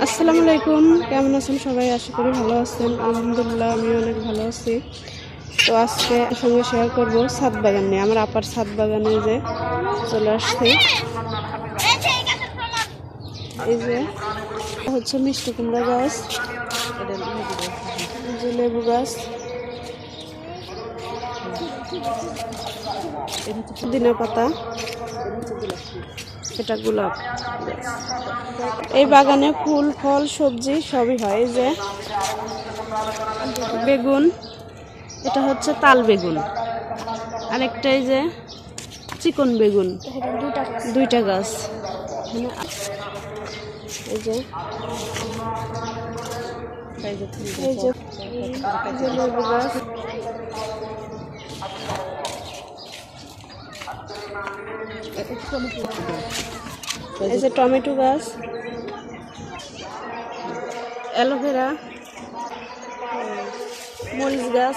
আসসালামু আলাইকুম, কেমন আছেন সবাই? আশা করি ভালো আছেন। আলহামদুলিল্লাহ আমি অনেক ভালো আছি। তো আজকে সঙ্গে শেয়ার করব ছাদ বাগান নিয়ে। আমার আপার ছাদ বাগানে যে চলে আসছে, এই যে হচ্ছে মিষ্টি কুমড়া গাছ, যে লেবু গাছ, পুদিনা পাতা, এটা গোলাপ। এই বাগানে ফুল ফল সবজি সবই হয়। এই যে বেগুন, এটা হচ্ছে তাল বেগুন, আরেকটা এই যে চিকন বেগুন, দুইটা গাছ। এই যে লেবু গাছ, এই যে টমেটো গাছ, অ্যালোভেরা, মরিচ গাছ।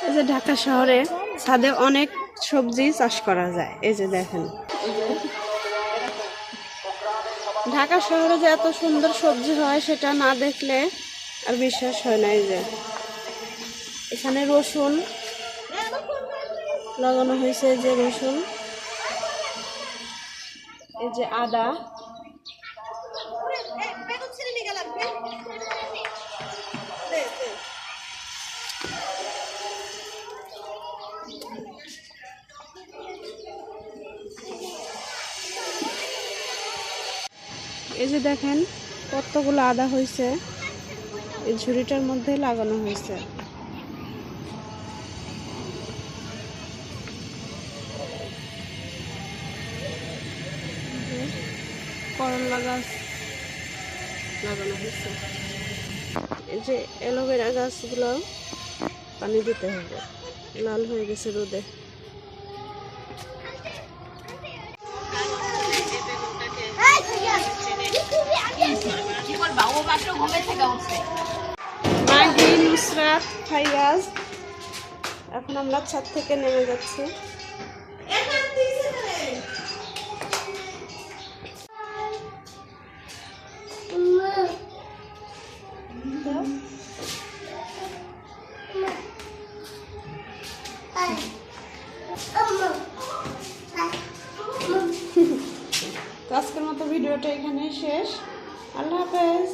এই যে ঢাকা শহরে ছাদে অনেক সবজি চাষ করা যায়। এই যে দেখেন, ঢাকা শহরে যে এত সুন্দর সবজি হয় সেটা না দেখলে আর বিশ্বাস হয় না। এই যে এখানে রসুন লাগানো হয়েছে, এই যে রসুন, এই যে আদা, এই যে দেখেন কতগুলো আদা হয়েছে, এই ঝুড়িটার মধ্যে লাগানো হয়েছে। করলা গাছ লাগানো হয়েছে। এই যে অ্যালোভেরা গাছগুলো পানি দিতে হবে, লাল হয়ে গেছে রোদে। মাহি, নুসরাত, ফাইয়াজ, এখন আমরা ছাদ থেকে নেমে যাচ্ছি। তো আজকের মতো ভিডিওটা এখানে শেষ। আল্লাহ হাফেজ।